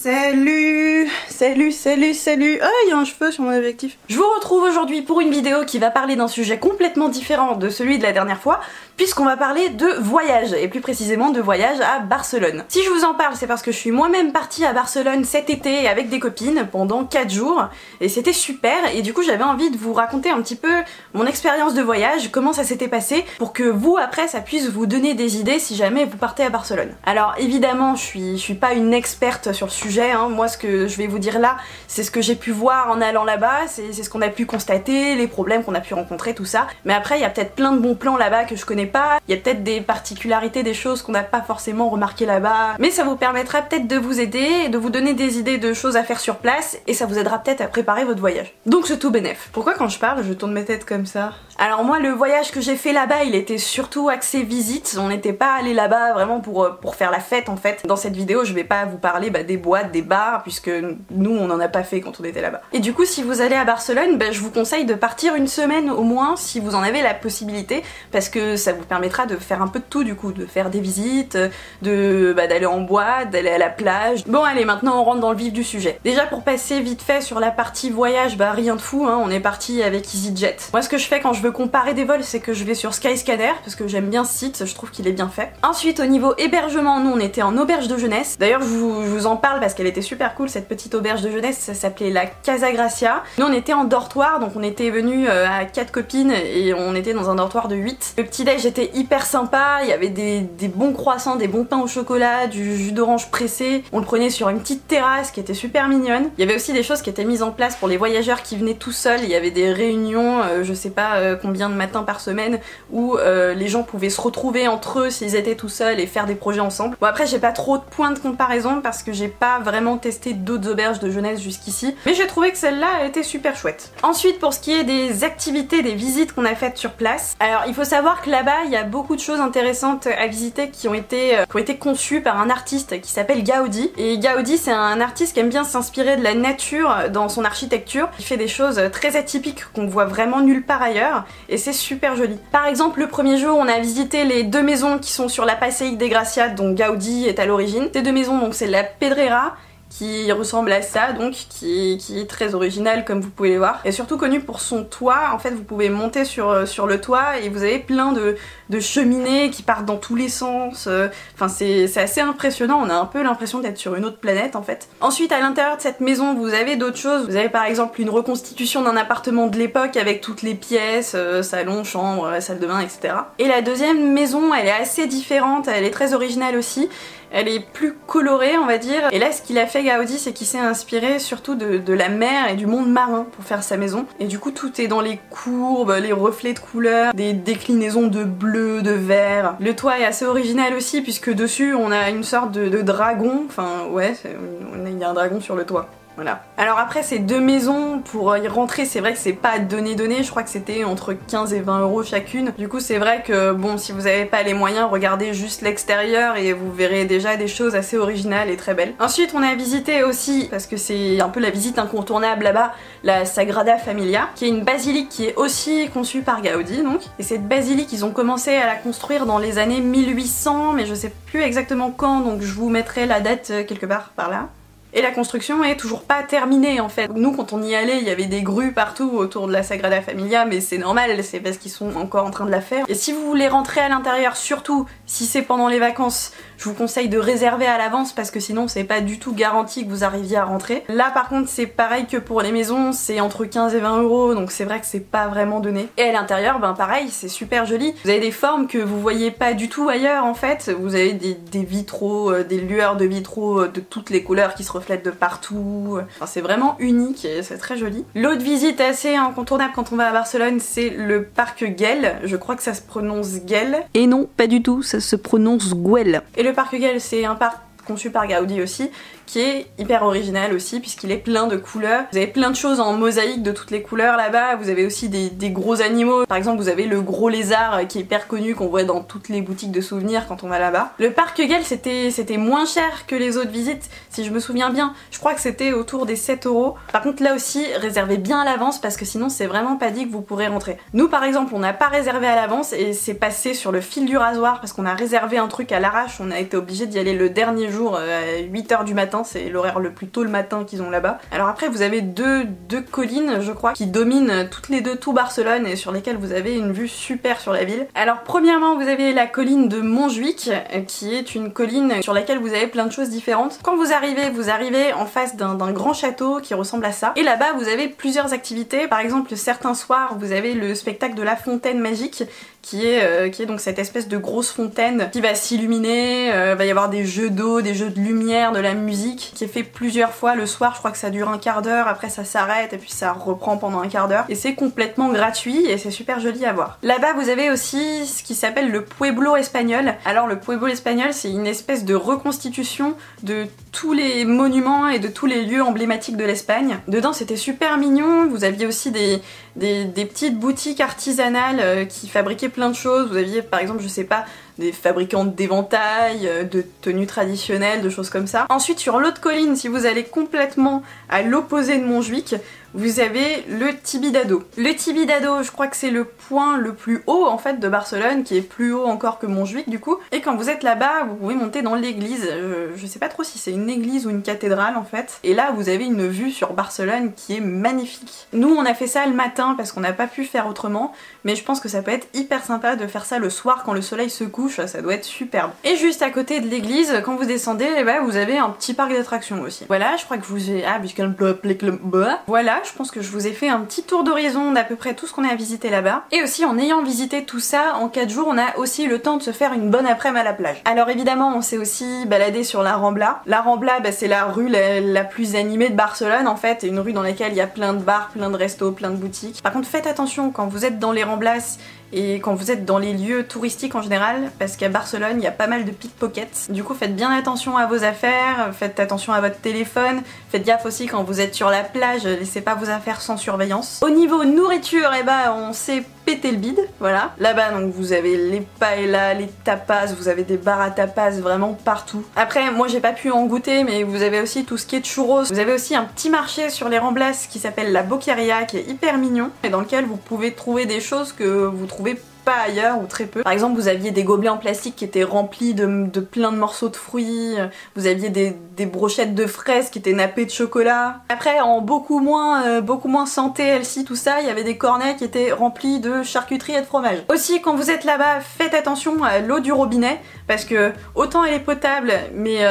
Salut. Ah, il y a un cheveu sur mon objectif. Je vous retrouve aujourd'hui pour une vidéo qui va parler d'un sujet complètement différent de celui de la dernière fois, puisqu'on va parler de voyage, et plus précisément de voyage à Barcelone. Si je vous en parle, c'est parce que je suis moi-même partie à Barcelone cet été avec des copines pendant 4 jours, et c'était super, et du coup j'avais envie de vous raconter un petit peu mon expérience de voyage, comment ça s'était passé, pour que vous, après, ça puisse vous donner des idées si jamais vous partez à Barcelone. Alors évidemment, je suis pas une experte sur le sujet, hein. Moi ce que je vais vous dire là, c'est ce que j'ai pu voir en allant là-bas, c'est ce qu'on a pu constater, les problèmes qu'on a pu rencontrer, tout ça. Mais après, il y a peut-être plein de bons plans là-bas que je connais pas, il y a peut-être des particularités, des choses qu'on n'a pas forcément remarquées là-bas, mais ça vous permettra peut-être de vous aider et de vous donner des idées de choses à faire sur place, et ça vous aidera peut-être à préparer votre voyage. Donc c'est tout bénef. Pourquoi quand je parle, je tourne mes têtes comme ça? Alors moi, le voyage que j'ai fait là-bas, il était surtout axé visite, on n'était pas allé là-bas vraiment pour faire la fête en fait. Dans cette vidéo, je vais pas vous parler des boîtes, des bars, puisque nous on en a pas fait quand on était là-bas. Et du coup, si vous allez à Barcelone, je vous conseille de partir une semaine au moins si vous en avez la possibilité, parce que ça vous permettra de faire un peu de tout du coup, de faire des visites, d'aller en boîte, d'aller à la plage. Bon allez, maintenant on rentre dans le vif du sujet. Déjà pour passer vite fait sur la partie voyage, rien de fou, hein, on est parti avec EasyJet. Moi ce que je fais quand je veux comparer des vols, c'est que je vais sur Skyscanner, parce que j'aime bien ce site, je trouve qu'il est bien fait. Ensuite au niveau hébergement, nous on était en auberge de jeunesse. D'ailleurs je vous en parle parce qu'elle était super cool cette petite auberge de jeunesse, ça s'appelait la Casa Gracia. Nous on était en dortoir, donc on était venus à 4 copines et on était dans un dortoir de 8. Le petit déj était hyper sympa, il y avait des bons croissants, des bons pains au chocolat, du jus d'orange pressé. On le prenait sur une petite terrasse qui était super mignonne. Il y avait aussi des choses qui étaient mises en place pour les voyageurs qui venaient tout seuls. Il y avait des réunions, je sais pas combien de matins par semaine, où les gens pouvaient se retrouver entre eux s'ils étaient tout seuls et faire des projets ensemble. Bon après j'ai pas trop de points de comparaison parce que j'ai pas vraiment testé d'autres auberges de jeunesse jusqu'ici, mais j'ai trouvé que celle-là elle était super chouette. Ensuite pour ce qui est des activités, des visites qu'on a faites sur place, alors il faut savoir que là-bas il y a beaucoup de choses intéressantes à visiter qui ont été conçues par un artiste qui s'appelle Gaudi. Et Gaudi c'est un artiste qui aime bien s'inspirer de la nature dans son architecture. Il fait des choses très atypiques qu'on voit vraiment nulle part ailleurs et c'est super joli. Par exemple le premier jour on a visité les 2 maisons qui sont sur la Passeig de Gracia dont Gaudi est à l'origine. Ces 2 maisons donc c'est la Pedrera qui ressemble à ça, donc qui est très original comme vous pouvez le voir, et surtout connu pour son toit. En fait vous pouvez monter sur le toit et vous avez plein de cheminées qui partent dans tous les sens, enfin c'est assez impressionnant, on a un peu l'impression d'être sur une autre planète en fait. Ensuite à l'intérieur de cette maison vous avez d'autres choses, vous avez par exemple une reconstitution d'un appartement de l'époque avec toutes les pièces, salon, chambre, salle de bain, etc. Et la deuxième maison elle est assez différente, elle est très originale aussi. Elle est plus colorée on va dire, et là ce qu'il a fait Gaudi c'est qu'il s'est inspiré surtout de la mer et du monde marin pour faire sa maison, et du coup tout est dans les courbes, les reflets de couleurs, des déclinaisons de bleu, de vert. Le toit est assez original aussi puisque dessus on a une sorte de dragon, enfin ouais, il y a un dragon sur le toit. Voilà. Alors après ces 2 maisons, pour y rentrer c'est vrai que c'est pas donné, je crois que c'était entre 15 et 20 € chacune. Du coup c'est vrai que bon, si vous avez pas les moyens, regardez juste l'extérieur et vous verrez déjà des choses assez originales et très belles. Ensuite on a visité aussi, parce que c'est un peu la visite incontournable là-bas, la Sagrada Familia, qui est une basilique qui est aussi conçue par Gaudi donc. Et cette basilique ils ont commencé à la construire dans les années 1800, mais je sais plus exactement quand, donc je vous mettrai la date quelque part par là. Et la construction est toujours pas terminée en fait. Nous quand on y allait il y avait des grues partout autour de la Sagrada Familia, mais c'est normal, c'est parce qu'ils sont encore en train de la faire. Et si vous voulez rentrer à l'intérieur, surtout si c'est pendant les vacances, je vous conseille de réserver à l'avance parce que sinon c'est pas du tout garanti que vous arriviez à rentrer. Là par contre c'est pareil que pour les maisons, c'est entre 15 et 20 €, donc c'est vrai que c'est pas vraiment donné. Et à l'intérieur pareil, c'est super joli. Vous avez des formes que vous voyez pas du tout ailleurs en fait. Vous avez des vitraux, des lueurs de vitraux de toutes les couleurs qui se reflètent de partout. Enfin, c'est vraiment unique et c'est très joli. L'autre visite assez incontournable quand on va à Barcelone, c'est le parc Güell. Je crois que ça se prononce Güell. Et non, pas du tout, ça se prononce Güell. Et le parc Güell, c'est un parc conçu par Gaudi aussi, qui est hyper original aussi puisqu'il est plein de couleurs. Vous avez plein de choses en mosaïque de toutes les couleurs là-bas. Vous avez aussi des gros animaux. Par exemple vous avez le gros lézard qui est hyper connu, qu'on voit dans toutes les boutiques de souvenirs quand on va là-bas. Le parc Güell c'était moins cher que les autres visites si je me souviens bien. Je crois que c'était autour des 7 €. Par contre là aussi réservez bien à l'avance parce que sinon c'est vraiment pas dit que vous pourrez rentrer. Nous par exemple on n'a pas réservé à l'avance et c'est passé sur le fil du rasoir parce qu'on a réservé un truc à l'arrache. On a été obligé d'y aller le dernier jour jour à 8h du matin, c'est l'horaire le plus tôt le matin qu'ils ont là-bas. Alors après vous avez deux collines je crois qui dominent toutes les deux tout Barcelone et sur lesquelles vous avez une vue super sur la ville. Alors premièrement vous avez la colline de Montjuïc qui est une colline sur laquelle vous avez plein de choses différentes. Quand vous arrivez en face d'un grand château qui ressemble à ça et là-bas vous avez plusieurs activités. Par exemple certains soirs vous avez le spectacle de la fontaine magique qui est donc cette espèce de grosse fontaine qui va s'illuminer, va y avoir des jeux d'eau, des jeux de lumière, de la musique qui est fait plusieurs fois le soir, je crois que ça dure un quart d'heure, après ça s'arrête et puis ça reprend pendant un quart d'heure et c'est complètement gratuit et c'est super joli à voir. Là-bas vous avez aussi ce qui s'appelle le Pueblo espagnol. Alors le Pueblo espagnol c'est une espèce de reconstitution de tous les monuments et de tous les lieux emblématiques de l'Espagne. Dedans c'était super mignon, vous aviez aussi des petites boutiques artisanales qui fabriquaient plein de choses. Vous aviez par exemple, je sais pas, des fabricants d'éventails, de tenues traditionnelles, de choses comme ça. Ensuite sur l'autre colline, si vous allez complètement à l'opposé de Montjuïc, vous avez le Tibidabo. Le Tibidabo, je crois que c'est le point le plus haut en fait de Barcelone, qui est plus haut encore que Montjuïc du coup. Et quand vous êtes là-bas, vous pouvez monter dans l'église. Je sais pas trop si c'est une église ou une cathédrale en fait. Et là, vous avez une vue sur Barcelone qui est magnifique. Nous, on a fait ça le matin parce qu'on n'a pas pu faire autrement, mais je pense que ça peut être hyper sympa de faire ça le soir quand le soleil se couche, ça doit être superbe. Et juste à côté de l'église, quand vous descendez, vous avez un petit parc d'attractions aussi. Voilà, je crois que vous ai... Ah, puisqu'un voilà, je pense que je vous ai fait un petit tour d'horizon d'à peu près tout ce qu'on a à visiter là-bas. Et aussi en ayant visité tout ça, en 4 jours, on a aussi le temps de se faire une bonne après-midi à la plage. Alors évidemment, on s'est aussi baladé sur la Rambla. La Rambla, c'est la rue la plus animée de Barcelone en fait, une rue dans laquelle il y a plein de bars, plein de restos, plein de boutiques. Par contre, faites attention quand vous êtes dans les Ramblas et quand vous êtes dans les lieux touristiques en général, parce qu'à Barcelone il y a pas mal de pickpockets. Du coup faites bien attention à vos affaires, faites attention à votre téléphone, faites gaffe aussi quand vous êtes sur la plage, laissez pas vos affaires sans surveillance. Au niveau nourriture, on s'est pété le bide, voilà. Là-bas donc vous avez les paellas, les tapas, vous avez des bars à tapas vraiment partout. Après moi j'ai pas pu en goûter, mais vous avez aussi tout ce qui est churros. Vous avez aussi un petit marché sur les Ramblas qui s'appelle la Boqueria, qui est hyper mignon et dans lequel vous pouvez trouver des choses que vous trouvez pas ailleurs ou très peu. Par exemple vous aviez des gobelets en plastique qui étaient remplis de plein de morceaux de fruits, vous aviez des brochettes de fraises qui étaient nappées de chocolat. Après en beaucoup moins santé, healthy, tout ça, il y avait des cornets qui étaient remplis de charcuterie et de fromage. Aussi quand vous êtes là-bas, faites attention à l'eau du robinet parce que autant elle est potable mais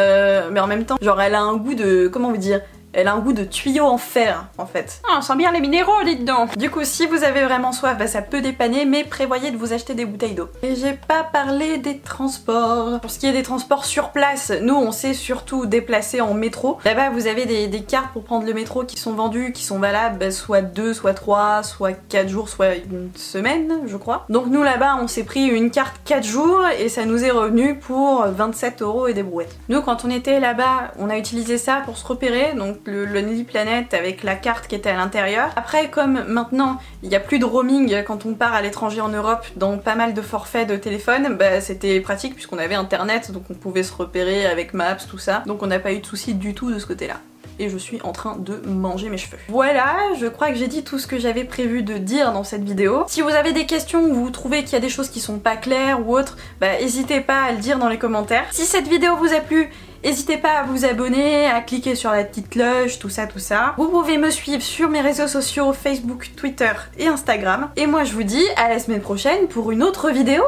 en même temps genre elle a un goût de, comment vous dire, elle a un goût de tuyau en fer en fait. Ah, on sent bien les minéraux, dites donc. Du coup si vous avez vraiment soif, ça peut dépanner, mais prévoyez de vous acheter des bouteilles d'eau. Et j'ai pas parlé des transports. Pour ce qui est des transports sur place, nous on s'est surtout déplacé en métro. Là-bas vous avez des cartes pour prendre le métro qui sont vendues, qui sont valables soit 2, soit 3, soit 4 jours, soit une semaine je crois. Donc nous là-bas on s'est pris une carte 4 jours et ça nous est revenu pour 27 € et des brouettes. Nous quand on était là-bas, on a utilisé ça pour se repérer, donc le Lonely Planet avec la carte qui était à l'intérieur. Après comme maintenant il n'y a plus de roaming quand on part à l'étranger en Europe dans pas mal de forfaits de téléphone, c'était pratique puisqu'on avait internet donc on pouvait se repérer avec Maps, tout ça. Donc on n'a pas eu de soucis du tout de ce côté là. Et je suis en train de manger mes cheveux. Voilà, je crois que j'ai dit tout ce que j'avais prévu de dire dans cette vidéo. Si vous avez des questions ou vous trouvez qu'il y a des choses qui sont pas claires ou autres, n'hésitez pas à le dire dans les commentaires. Si cette vidéo vous a plu, n'hésitez pas à vous abonner, à cliquer sur la petite cloche, tout ça, tout ça. Vous pouvez me suivre sur mes réseaux sociaux Facebook, Twitter et Instagram. Et moi je vous dis à la semaine prochaine pour une autre vidéo.